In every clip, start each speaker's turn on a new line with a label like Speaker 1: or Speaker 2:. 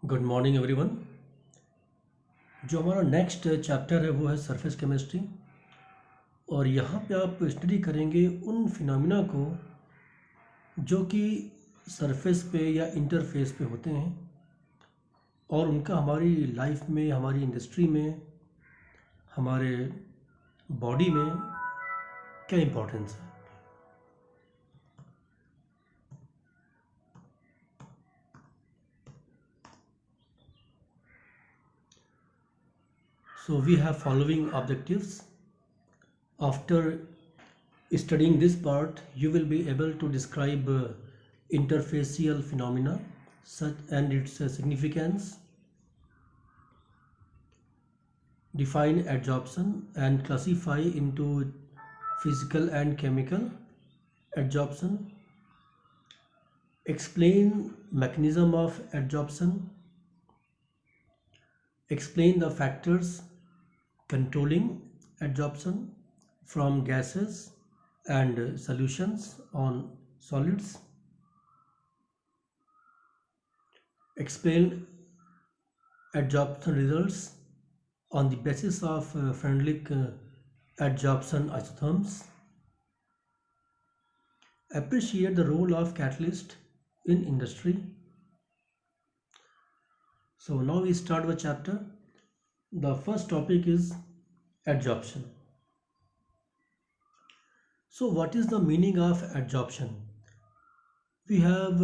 Speaker 1: Good morning everyone. जो हमारा next chapter है वो है सरफेस केमिस्ट्री। और यहाँ पे आप स्टडी करेंगे उन फिनोमिना को जो कि सरफेस पे या इंटरफेस पे होते हैं और उनका हमारी लाइफ में, हमारी इंडस्ट्री में, हमारे बॉडी में क्या इम्पोर्टेंस है। So we have following objectives. After studying this part, you will be able to describe interfacial phenomena such and its significance, define adsorption and classify into physical and chemical adsorption, explain mechanism of adsorption, explain the factors controlling adsorption from gases and solutions on solids, explain adsorption results on the basis of Freundlich adsorption isotherms, appreciate the role of catalyst in industry. So now we start the chapter. The first topic is adsorption. So what is the meaning of adsorption? We have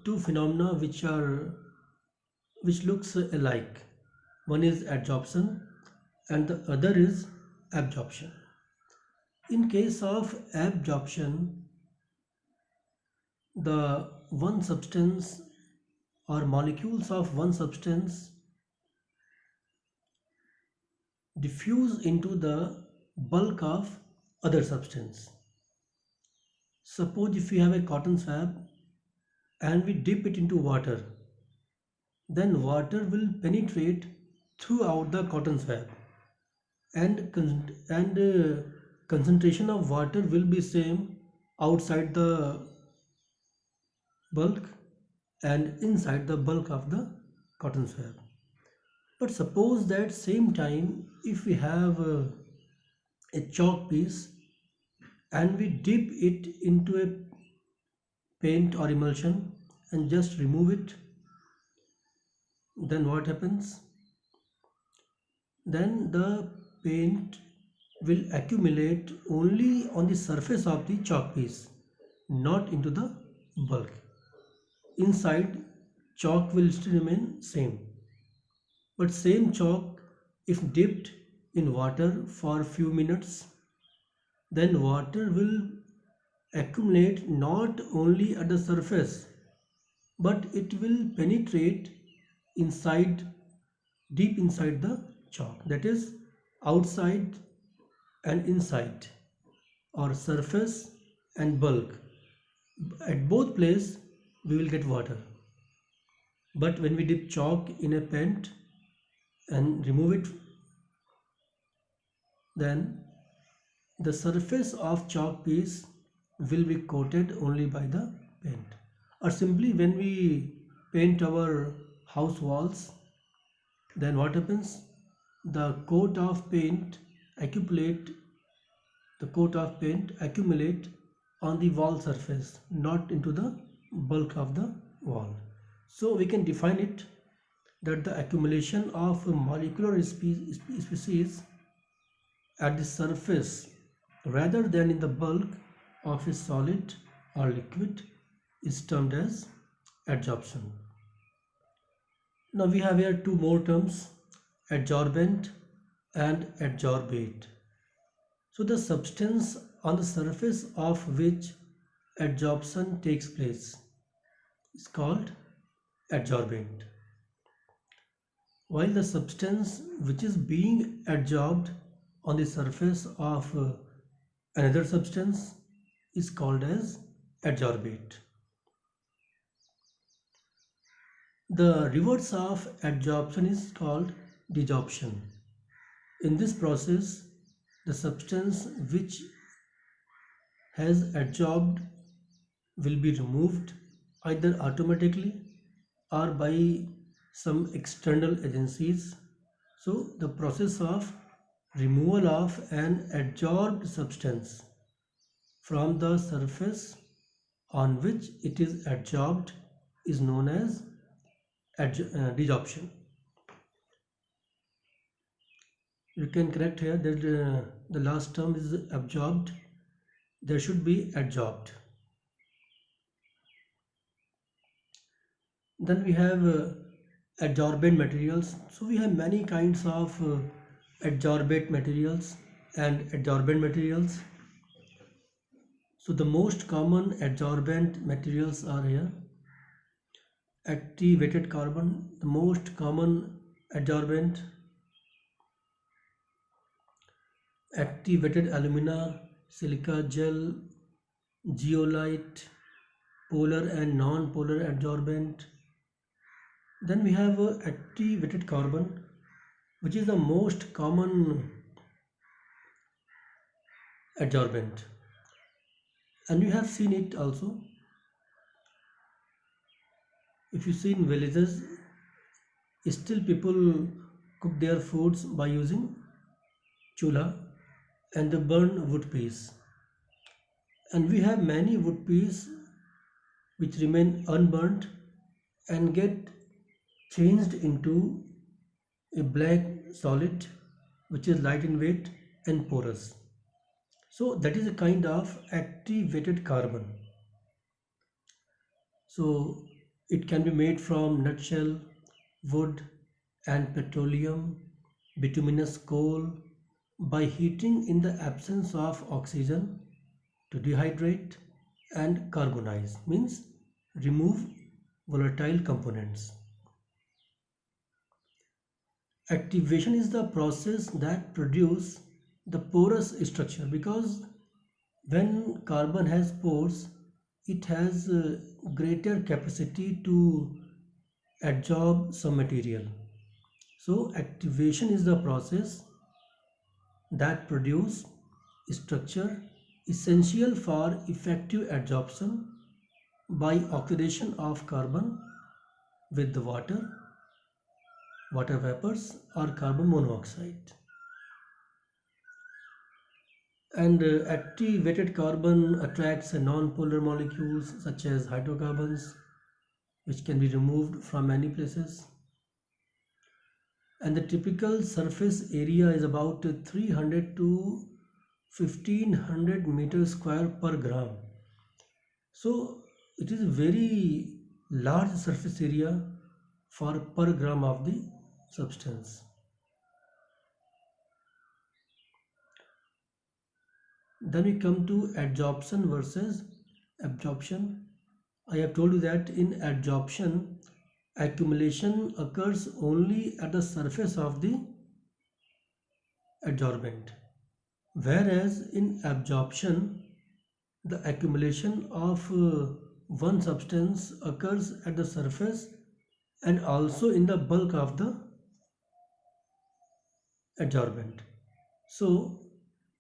Speaker 1: two phenomena which looks alike. One is adsorption and the other is absorption. In case of absorption, the one substance or molecules of one substance diffuse into the bulk of other substance. Suppose if we have a cotton swab and we dip it into water, then water will penetrate throughout the cotton swab and concentration of water will be same outside the bulk and inside the bulk of the cotton swab. But suppose that same time if we have a chalk piece and we dip it into a paint or emulsion and just remove it, then what happens? Then the paint will accumulate only on the surface of the chalk piece, not into the bulk. Inside, chalk will still remain same. But same chalk, if dipped in water for a few minutes, then water will accumulate not only at the surface, but it will penetrate inside, deep inside the chalk. That is outside and inside, or surface and bulk. At both places, we will get water. But when we dip chalk in a paint and remove it, then the surface of chalk piece will be coated only by the paint. Or simply when we paint our house walls, then what happens? The coat of paint accumulate on the wall surface, not into the bulk of the wall. So we can define it that the accumulation of molecular species at the surface rather than in the bulk of a solid or liquid is termed as adsorption. Now we have here two more terms, adsorbent and adsorbate. So the substance on the surface of which adsorption takes place is called adsorbent, while the substance which is being adsorbed on the surface of another substance is called as adsorbate. The reverse of adsorption is called desorption. In this process, the substance which has adsorbed will be removed either automatically or by some external agencies. So the process of removal of an adsorbed substance from the surface on which it is adsorbed is known as desorption. You can correct here that the last term is absorbed. There should be adsorbed. Then we have adsorbent materials. So we have many kinds of adsorbate materials and adsorbent materials. So the most common adsorbent materials are here. Activated carbon, the most common adsorbent. Activated alumina, silica gel, zeolite, polar and non-polar adsorbent. Then we have activated carbon, which is the most common adsorbent, and you have seen it also. If you see in villages, still people cook their foods by using chula and they burn wood piece. And we have many wood piece which remain unburnt and get changed into a black solid which is light in weight and porous. So that is a kind of activated carbon. So it can be made from nutshell, wood and petroleum, bituminous coal by heating in the absence of oxygen to dehydrate and carbonize, means remove volatile components. Activation is the process that produce the porous structure, because when carbon has pores, it has greater capacity to adsorb some material. So activation is the process that produce structure essential for effective adsorption by oxidation of carbon with the water vapors or carbon monoxide. And activated carbon attracts non-polar molecules such as hydrocarbons, which can be removed from many places. And the typical surface area is about 300 to 1500 meters square per gram. So it is a very large surface area for per gram of the substance. Then we come to adsorption versus absorption. I have told you that in adsorption, accumulation occurs only at the surface of the adsorbent, whereas in absorption, the accumulation of one substance occurs at the surface and also in the bulk of the adsorbent. So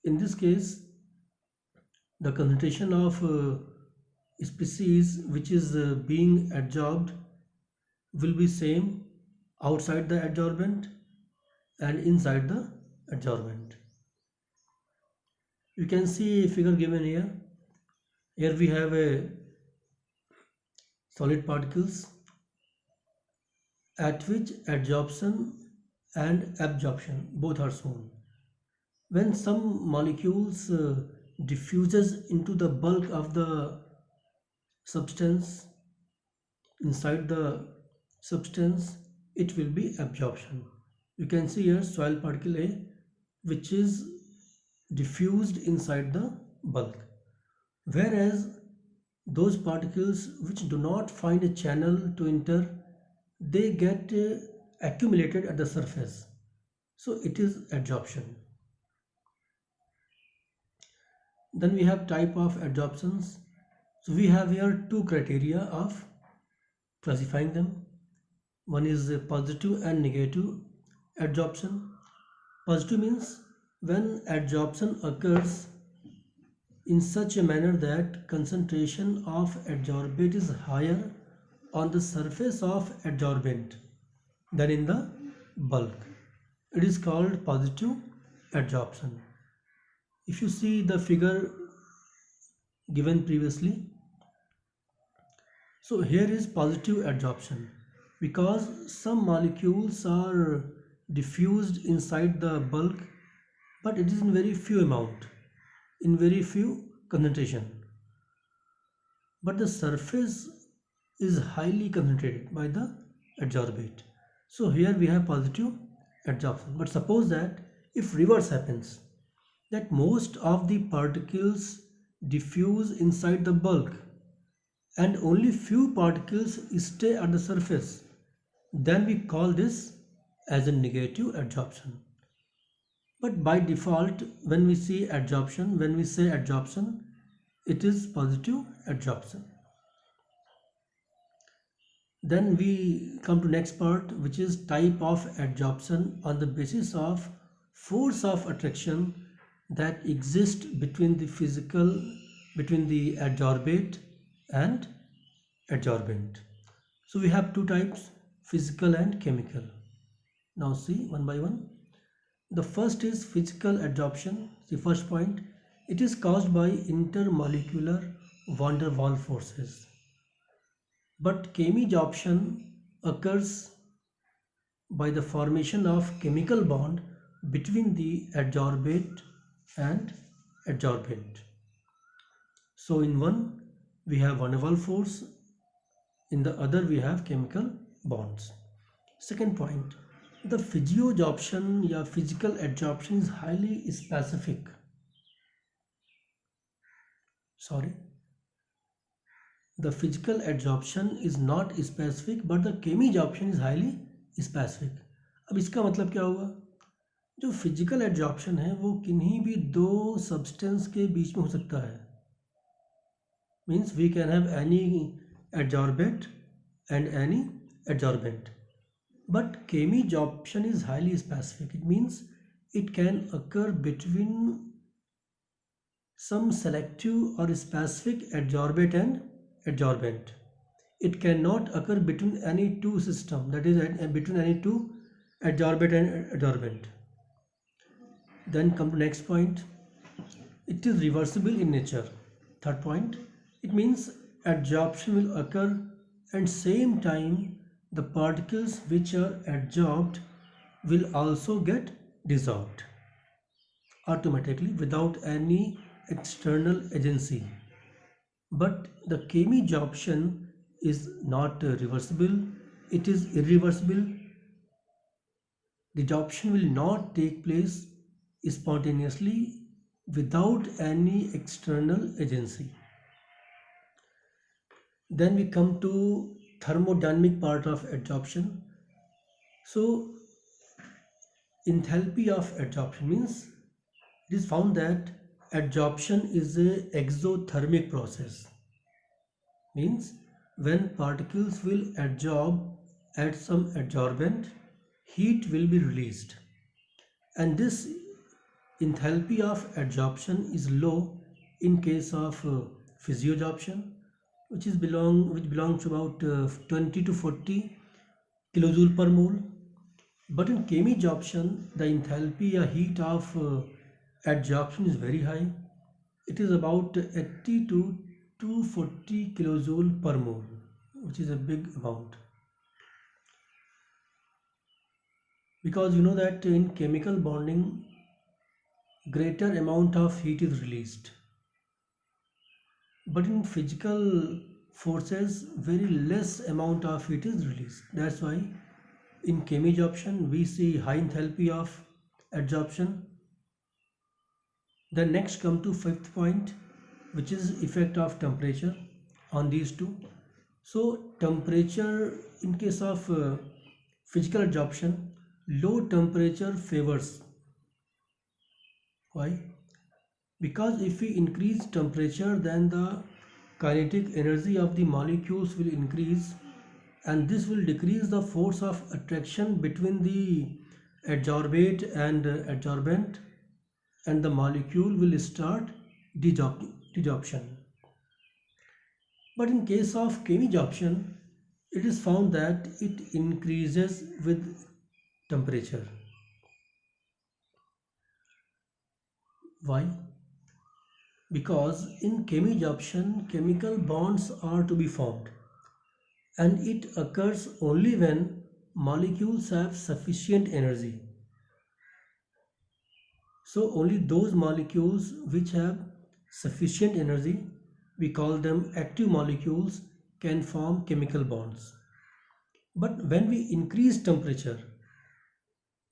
Speaker 1: in this case, the concentration of species which is being adsorbed will be same outside the adsorbent and inside the adsorbent. You can see a figure given here. Here we have a solid particles at which adsorption and absorption both are shown. When some molecules diffuses into the bulk of the substance inside the substance, it will be absorption. You can see here soil particle A, which is diffused inside the bulk, whereas those particles which do not find a channel to enter, they get accumulated at the surface. So it is adsorption. Then we have type of adsorptions. So we have here two criteria of classifying them. One is positive and negative adsorption. Positive means when adsorption occurs in such a manner that concentration of adsorbate is higher on the surface of adsorbent than in the bulk. It is called positive adsorption. If you see the figure given previously, so here is positive adsorption because some molecules are diffused inside the bulk, but it is in very few amount, in very few concentration. But the surface is highly concentrated by the adsorbate. So here we have positive adsorption. But suppose that if reverse happens, that most of the particles diffuse inside the bulk and only few particles stay at the surface, then we call this as a negative adsorption. But by default, when we say adsorption, it is positive adsorption. Then we come to next part, which is type of adsorption on the basis of force of attraction that exists between the adsorbate and adsorbent. So we have two types, physical and chemical. Now see one by one. The first is physical adsorption. The first point, it is caused by intermolecular van der Waals forces. But chemisorption occurs by the formation of chemical bond between the adsorbate and adsorbent. So in one we have van der Waals force, in the other we have chemical bonds. Second point, the physiosorption or physical adsorption is highly specific. The physical adsorption is not specific, but the chemisorption is highly specific. अब इसका मतलब क्या होगा? जो physical adsorption है वो किन्हीं भी दो सब्सटेंस के बीच में हो सकता है. Means we can have any adsorbate and any adsorbent. But chemisorption is highly specific. It means it can occur between some selective or specific adsorbate and adsorbent. It cannot occur between any two systems, that is between any two adsorbate and adsorbent. Then come to next point. It is reversible in nature. Third point, it means adsorption will occur and same time the particles which are adsorbed will also get dissolved automatically without any external agency. But the chemisorption is not reversible, it is irreversible. Desorption will not take place spontaneously without any external agency. Then we come to thermodynamic part of adsorption. So enthalpy of adsorption means it is found that adsorption is a exothermic process. Means when particles will adsorb at some adsorbent, heat will be released, and this enthalpy of adsorption is low in case of physiosorption, which belongs to about 20 to 40 kilojoule per mole. But in chemisorption, the enthalpy or heat of adsorption is very high. It is about 80 to 240 kilojoule per mole, which is a big amount. Because you know that in chemical bonding, greater amount of heat is released. But in physical forces, very less amount of heat is released. That's why in chemisorption we see high enthalpy of adsorption. Then next come to fifth point, which is effect of temperature on these two. So temperature in case of physical adsorption, low temperature favors. Why? Because if we increase temperature, then the kinetic energy of the molecules will increase, and this will decrease the force of attraction between the adsorbate and adsorbent, and the molecule will start desorption. But in case of chemisorption, It is found that it increases with temperature. Why? Because in chemisorption, chemical bonds are to be formed, and it occurs only when molecules have sufficient energy. So only those molecules which have sufficient energy, we call them active molecules, can form chemical bonds. But when we increase temperature,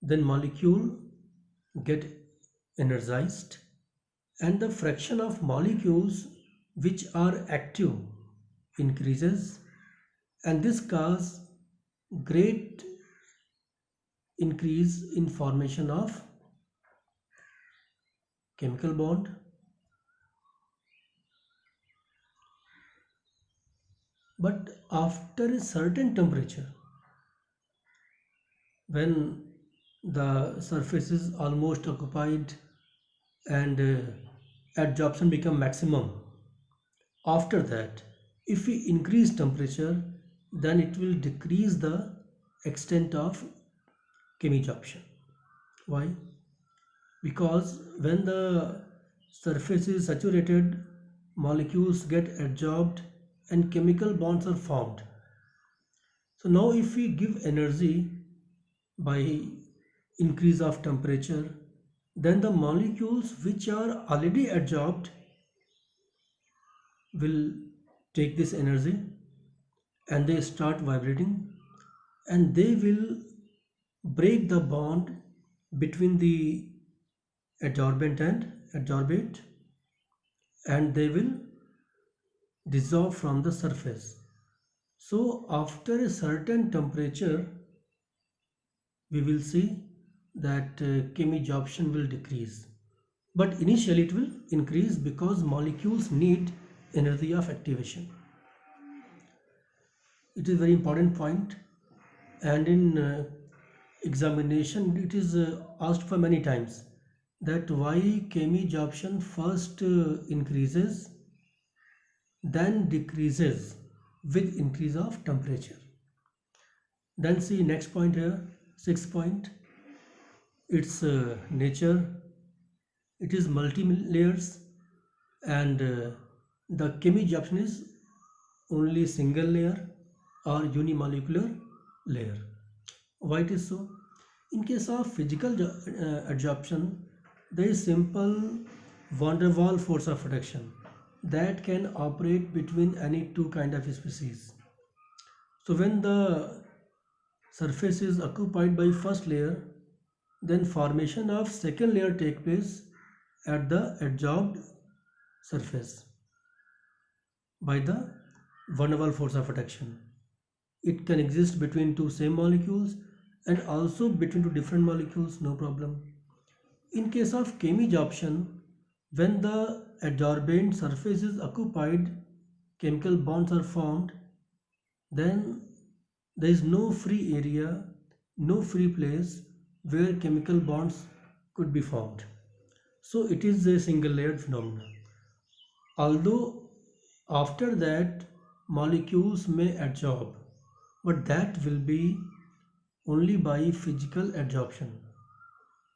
Speaker 1: then molecule get energized, and the fraction of molecules which are active increases, and this causes great increase in formation of chemical bond. But after a certain temperature, when the surface is almost occupied and adsorption become maximum, after that, if we increase temperature, then it will decrease the extent of chemisorption. Why? Because when the surface is saturated, molecules get adsorbed and chemical bonds are formed. So now if we give energy by increase of temperature, then the molecules which are already adsorbed will take this energy and they start vibrating, and they will break the bond between the adsorbent and adsorbate, and they will dissolve from the surface. So after a certain temperature, we will see that chemisorption will decrease. But initially it will increase because molecules need energy of activation. It is a very important point, and in examination it is asked for many times that why chemisorption first increases, then decreases with increase of temperature. Then see next point here, sixth point, its nature. It is multi-layers, and the chemisorption is only single layer or unimolecular layer. Why it is so? In case of physical adsorption, there is simple van der Waals force of attraction that can operate between any two kind of species. So when the surface is occupied by first layer, then formation of second layer take place at the adsorbed surface by the van der Waals force of attraction. It can exist between two same molecules and also between two different molecules, no problem. In case of chemisorption, when the adsorbent surface is occupied, chemical bonds are formed, then there is no free area, no free place where chemical bonds could be formed. So it is a single layered phenomenon. Although after that molecules may adsorb, but that will be only by physical adsorption.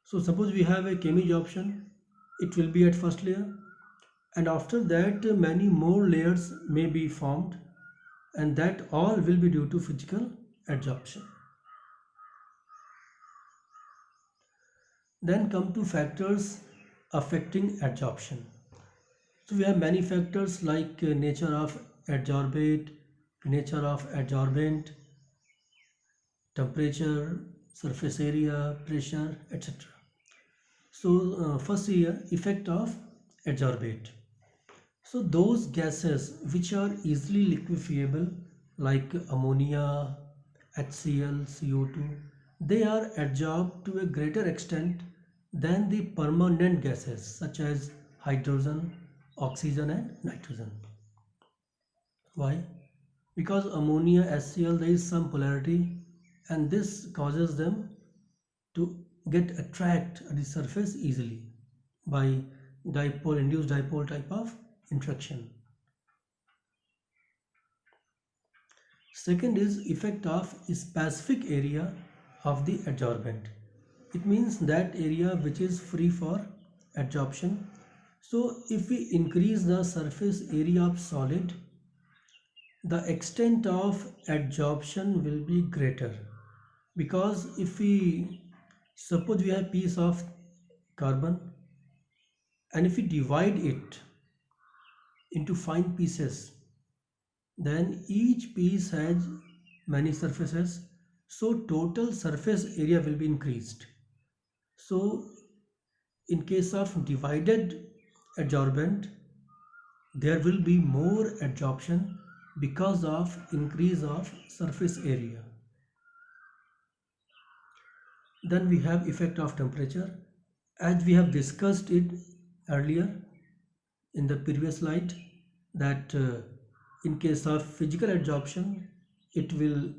Speaker 1: So suppose we have a chemisorption, it will be at first layer, and after that many more layers may be formed, and that all will be due to physical adsorption. Then come to factors affecting adsorption. So we have many factors like nature of adsorbate, nature of adsorbent, temperature, surface area, pressure, etc. So first here, effect of adsorbate. So those gases which are easily liquefiable like ammonia, HCl, CO2, they are adsorbed to a greater extent than the permanent gases such as hydrogen, oxygen and nitrogen. Why? Because ammonia, HCl, there is some polarity, and this causes them to get attract at the surface easily by dipole, induced dipole type of interaction. Second is effect of specific area of the adsorbent. It means that area which is free for adsorption. So if we increase the surface area of solid, the extent of adsorption will be greater, because if we suppose we have piece of carbon, and if we divide it into fine pieces, then each piece has many surfaces, so total surface area will be increased. So in case of divided adsorbent, there will be more adsorption because of increase of surface area. Then we have effect of temperature. As we have discussed it earlier in the previous slide, that in case of physical adsorption, it will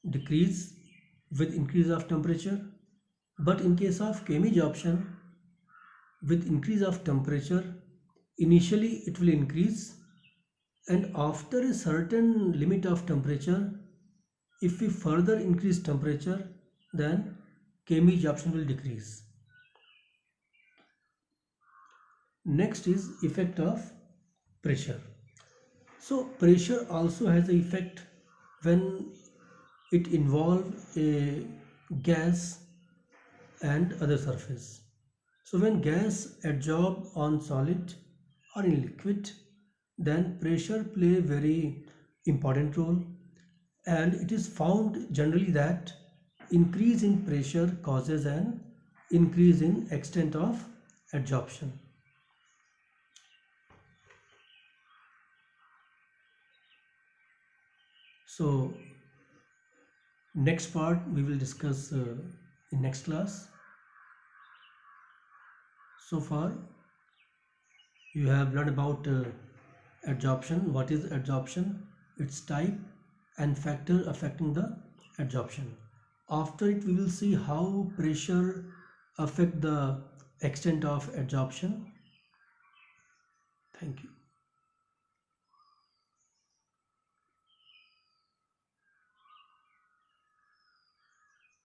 Speaker 1: decrease with increase of temperature, but in case of chemisorption, with increase of temperature, initially it will increase, and after a certain limit of temperature, if we further increase temperature, then chemisorption will decrease. Next is effect of pressure. So pressure also has an effect when it involves a gas and other surface. So when gas adsorb on solid or in liquid, then pressure play a very important role, and it is found generally that increase in pressure causes an increase in extent of adsorption. So next part we will discuss in next class. So far you have learned about adsorption, what is adsorption, its type and factor affecting the adsorption. After it we will see how pressure affect the extent of adsorption. Thank you.